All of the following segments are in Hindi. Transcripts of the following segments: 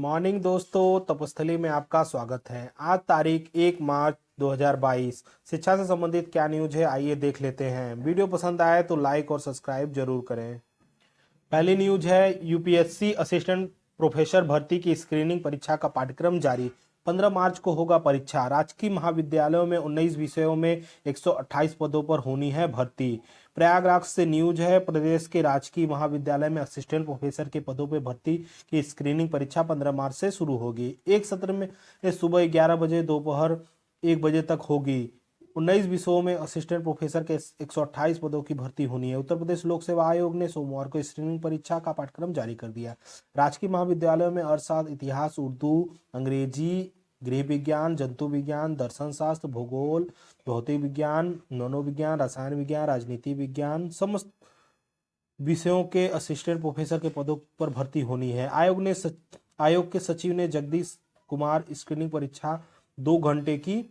मॉर्निंग दोस्तों, तपस्थली में आपका स्वागत है। आज तारीख 1 मार्च 2022। शिक्षा से संबंधित क्या न्यूज है, आइए देख लेते हैं। वीडियो पसंद आए तो लाइक और सब्सक्राइब जरूर करें। पहली न्यूज है, यूपीएससी असिस्टेंट प्रोफेसर भर्ती की स्क्रीनिंग परीक्षा का पाठ्यक्रम जारी। 15 मार्च को होगा परीक्षा। राजकीय महाविद्यालयों में 19 विषयों में 128 पदों पर होनी है भर्ती। प्रयागराज से न्यूज है, प्रदेश के राजकीय महाविद्यालय में असिस्टेंट प्रोफेसर के पदों पर भर्ती की स्क्रीनिंग परीक्षा 15 मार्च से शुरू होगी। एक सत्र में सुबह 11 बजे दोपहर 1 बजे तक होगी। 19 विषयों में असिस्टेंट प्रोफेसर के 128 पदों की भर्ती होनी है। उत्तर प्रदेश लोक सेवा आयोग ने सोमवार को स्क्रीनिंग परीक्षा का पाठ्यक्रम जारी कर दिया। राजकीय महाविद्यालयों में अर्थशास्त्र, इतिहास, उर्दू, अंग्रेजी, गृह विज्ञान, जंतु विज्ञान, दर्शन शास्त्र, भूगोल, भौतिक विज्ञान, मनोविज्ञान, रसायन विज्ञान, राजनीति विज्ञान समस्त विषयों के असिस्टेंट प्रोफेसर के पदों पर भर्ती होनी है। आयोग के सचिव ने जगदीश कुमार स्क्रीनिंग परीक्षा 2 घंटे की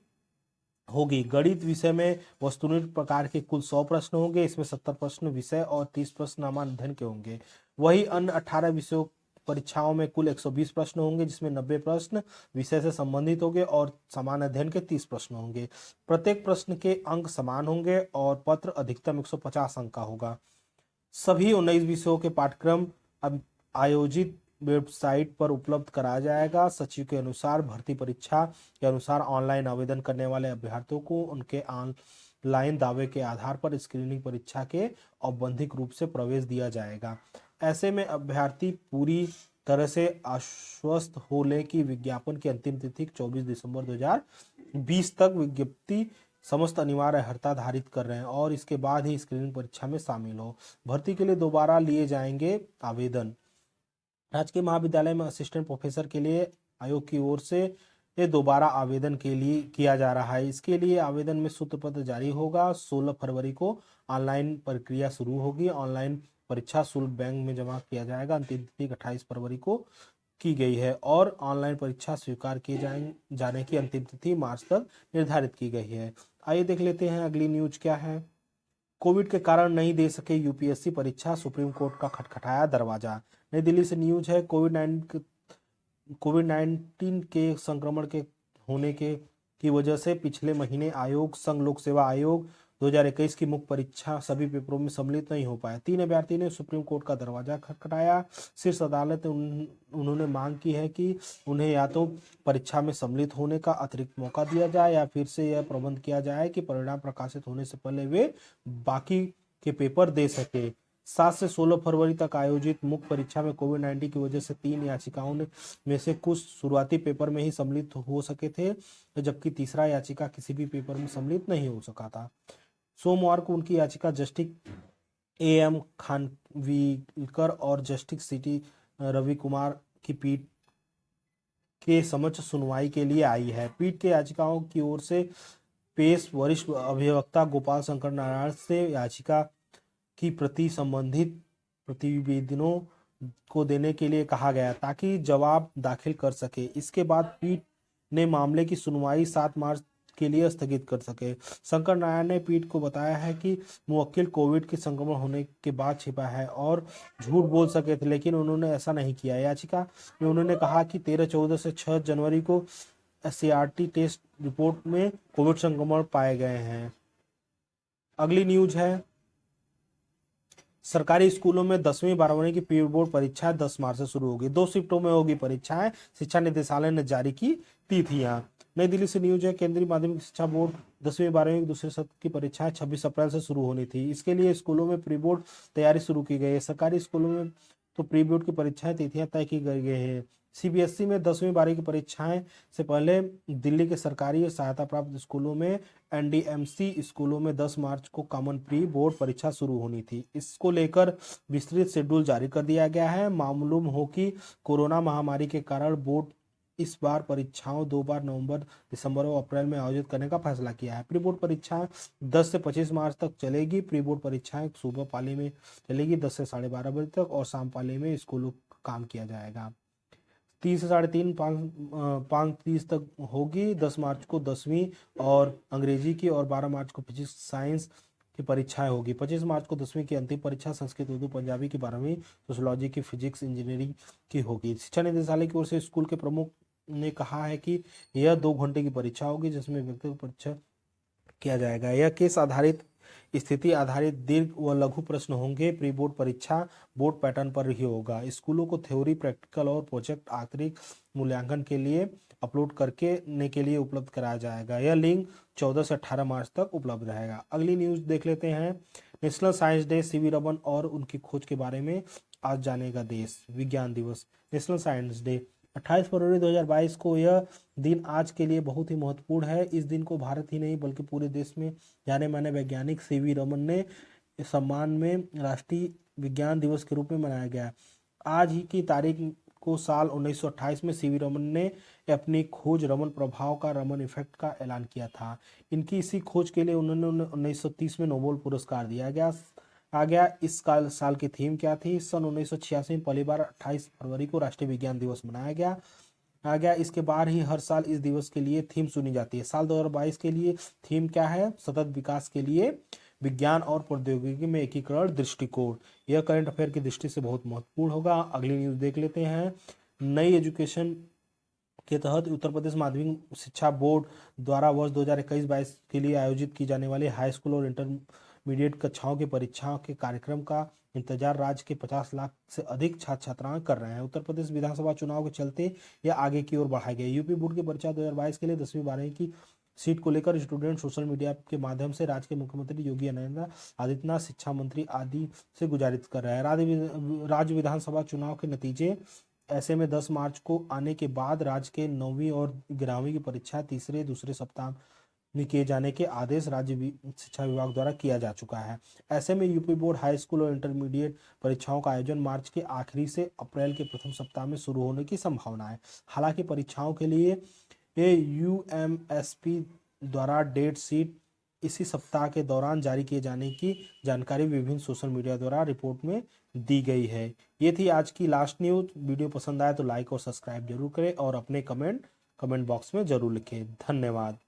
होगी। गणित विषय में वस्तुनिष्ठ प्रकार के कुल 100 प्रश्न होंगे। इसमें 70 प्रश्न विषय और 30 प्रश्न नामांकन अध्ययन के होंगे। वही अन्य 18 विषयों परीक्षाओं में कुल 120 प्रश्न होंगे, जिसमें 90 प्रश्न विषय से संबंधित होंगे और समान अध्ययन के 30 प्रश्न होंगे। प्रत्येक प्रश्न के अंक समान होंगे और पत्र अधिकतम 150 अंक का होगा। सभी 19 विषयों के पाठ्यक्रम अब आयोजित वेबसाइट पर उपलब्ध कराया जाएगा। सचिव के अनुसार भर्ती परीक्षा के अनुसार ऑनलाइन आवेदन करने वाले अभ्यर्थियों को उनके ऑनलाइन दावे के आधार पर स्क्रीनिंग परीक्षा के औपबंधिक रूप से प्रवेश दिया जाएगा। ऐसे में अभ्यर्थी पूरी तरह से आश्वस्त हो लें कि विज्ञापन की अंतिम तिथि 24 दिसंबर 2020 तक विज्ञप्ति समस्त अनिवार्य अर्हता धारित कर रहे हैं और इसके बाद ही स्क्रीनिंग परीक्षा में शामिल हो। भर्ती के लिए दोबारा लिए जाएंगे आवेदन। राजकीय महाविद्यालय में असिस्टेंट प्रोफेसर के लिए आयोग की ओर से ये दोबारा आवेदन के लिए किया जा रहा है। इसके लिए आवेदन में सूत्र पत्र जारी होगा। 16 फरवरी को ऑनलाइन प्रक्रिया शुरू होगी। ऑनलाइन परीक्षा शुल्क बैंक में जमा किया जाएगा। अंतिम तिथि 28 फरवरी को की गई है और ऑनलाइन परीक्षा स्वीकार किए जाने की अंतिम तिथि मार्च तक निर्धारित की गई है। आइए देख लेते हैं अगली न्यूज क्या है। कोविड के कारण नहीं दे सके यूपीएससी परीक्षा, सुप्रीम कोर्ट का खटखटाया दरवाजा। नई दिल्ली से न्यूज है, कोविड-19 के संक्रमण के होने की वजह से पिछले महीने आयोग संघ लोक सेवा आयोग 2021 की मुख्य परीक्षा सभी पेपरों में सम्मिलित नहीं हो पाए। 3 अभ्यर्थी ने सुप्रीम कोर्ट का दरवाजा खटखटाया। शीर्ष अदालत ने उन्होंने मांग की है कि उन्हें या तो परीक्षा में सम्मिलित होने का अतिरिक्त मौका दिया जाए या फिर से यह प्रबंध किया जाए कि परिणाम प्रकाशित होने से पहले वे बाकी के पेपर दे सके। 7 से 16 फरवरी तक आयोजित मुख्य परीक्षा में कोविड-19 की वजह से 3 याचिकाओं में से कुछ शुरुआती पेपर में ही सम्मिलित हो सके थे, जबकि तीसरा याचिका किसी भी पेपर में सम्मिलित नहीं हो सका था। सोमवार को उनकी याचिका जस्टिस एएम खानविलकर और जस्टिस सीटी रवि कुमार की पीठ के समक्ष सुनवाई के लिए आई है। पीठ के याचिकाओं की ओर से पेश वरिष्ठ अभिवक्ता गोपाल शंकर नारायण से याचिका की प्रति संबंधित प्रतिवेदनों को देने के लिए कहा गया ताकि जवाब दाखिल कर सके। इसके बाद पीठ ने मामले की सुनवाई 7 मार्च के लिए स्थगित कर सके। शंकर नारायण ने पीठ को बताया है कि मुवक्किल कोविड के संक्रमण होने के बाद छिपा है और झूठ बोल सके थे, लेकिन उन्होंने ऐसा नहीं किया। याचिका में उन्होंने कहा कि 13, 14 से 6 जनवरी को एससीआरटी टेस्ट रिपोर्ट में कोविड संक्रमण पाए गए हैं। अगली न्यूज है, सरकारी स्कूलों में 10वीं 12वीं की प्री बोर्ड परीक्षाएं 10 मार्च से शुरू होगी। 2 शिफ्टों में होगी परीक्षाएं। शिक्षा निदेशालय ने जारी की तिथियां। नई दिल्ली से न्यूज है, केंद्रीय माध्यमिक शिक्षा बोर्ड 10वीं 12वीं की दूसरे सत्र की परीक्षाएं 26 अप्रैल से शुरू होनी थी। इसके लिए स्कूलों में प्री बोर्ड तैयारी शुरू की गई है। सरकारी स्कूलों में तो प्री बोर्ड की परीक्षाएं तिथियां तय की गई है। सीबीएसई में 10वीं 12वीं की परीक्षाएं से पहले दिल्ली के सरकारी सहायता प्राप्त स्कूलों में एनडीएमसी स्कूलों में 10 मार्च को कॉमन प्री बोर्ड परीक्षा शुरू होनी थी। इसको लेकर विस्तृत शेड्यूल जारी कर दिया गया है। मालूम हो कि कोरोना महामारी के कारण बोर्ड इस बार परीक्षाओं 2 बार नवंबर, दिसंबर और अप्रैल में आयोजित करने का फैसला किया है। प्री बोर्ड परीक्षाएं 10 से 25 मार्च तक चलेगी। प्री बोर्ड परीक्षाएं सुबह पाली में चलेगी 10 से 12:30 बजे तक और शाम पाली में स्कूलों का काम किया जाएगा। 3 से 3:30 5:30 तक होगी। 10 मार्च को 10वीं और अंग्रेजी की और 12 मार्च को फिजिक्स साइंस की परीक्षाएं होगी। 25 मार्च को 10वीं की अंतिम परीक्षा संस्कृत, उर्दू, पंजाबी की 12वीं, सोशियोलॉजी की, फिजिक्स, इंजीनियरिंग की होगी। शिक्षा निदेशालय की ओर से स्कूल के प्रमुख ने कहा है कि यह 2 घंटे की परीक्षा होगी जिसमें व्यक्तिगत परीक्षा किया जाएगा। यह केस आधारित, स्थिति आधारित दीर्घ व लघु प्रश्न होंगे। प्री बोर्ड परीक्षा बोर्ड पैटर्न पर ही होगा। स्कूलों को थ्योरी, प्रैक्टिकल और प्रोजेक्ट आंतरिक मूल्यांकन के लिए अपलोड करने के लिए उपलब्ध कराया जाएगा। यह लिंक 14 से 18 मार्च तक उपलब्ध रहेगा। अगली न्यूज देख लेते हैं। National science day, CV Raman और उनकी खोज के बारे में आज जानेगा देश। विज्ञान दिवस, नेशनल साइंस डे 28 फरवरी 2022 को। यह दिन आज के लिए बहुत ही महत्वपूर्ण है। इस दिन को भारत ही नहीं बल्कि पूरे देश में जाने माने वैज्ञानिक सीवी रमन ने सम्मान में राष्ट्रीय विज्ञान दिवस के रूप में मनाया गया। आज ही की तारीख को साल 1928 में सीवी रमन ने अपनी खोज रमन प्रभाव का, रमन इफेक्ट का ऐलान किया था। इनकी इसी खोज के लिए उन्होंने 1930 में नोबेल पुरस्कार दिया गया। इस साल की थीम क्या थी? सन 1986 में पहली बार 28 फरवरी को राष्ट्रीय विज्ञान दिवस मनाया गया। इसके बाद ही हर साल इस दिवस के लिए थीम चुनी जाती है। साल 2022 के लिए थीम क्या है? सतत विकास के लिए विज्ञान और प्रौद्योगिकी में एकीकरण दृष्टिकोण। यह करंट अफेयर की दृष्टि से बहुत महत्वपूर्ण होगा। अगली न्यूज देख लेते हैं। नई एजुकेशन के तहत उत्तर प्रदेश माध्यमिक शिक्षा बोर्ड द्वारा वर्ष 2021-22 के लिए आयोजित की जाने वाली हाई स्कूल और इंटरमीडिएट कक्षाओं की परीक्षाओं के कार्यक्रम का इंतजार राज्य के 50 लाख से अधिक छात्र छात्राएं कर रहे हैं। उत्तर प्रदेश विधानसभा चुनाव के चलते यह आगे की ओर बढ़ाया गया। यूपी बोर्ड की परीक्षा 2022 के लिए 10वीं 12वीं की सीट को लेकर स्टूडेंट सोशल मीडिया के माध्यम से राज्य के मुख्यमंत्री योगी आदित्यनाथ, शिक्षा मंत्री आदि से गुजारिश कर रहे हैं। राज्य विधानसभा चुनाव के नतीजे ऐसे में 10 मार्च को आने के बाद राज्य के 9वीं और 11वीं की परीक्षा तीसरे दूसरे सप्ताह में किए जाने के आदेश राज्य शिक्षा विभाग द्वारा किया जा चुका है। ऐसे में यूपी बोर्ड हाई स्कूल और इंटरमीडिएट परीक्षाओं का आयोजन मार्च के आखिरी से अप्रैल के प्रथम सप्ताह में शुरू होने की संभावना है। हालांकि परीक्षाओं के लिए यूएमएसपी द्वारा डेट शीट इसी सप्ताह के दौरान जारी किए जाने की जानकारी विभिन्न सोशल मीडिया द्वारा रिपोर्ट में दी गई है। ये थी आज की लास्ट न्यूज। वीडियो पसंद आए तो लाइक और सब्सक्राइब जरूर करें और अपने कमेंट बॉक्स में जरूर लिखें। धन्यवाद।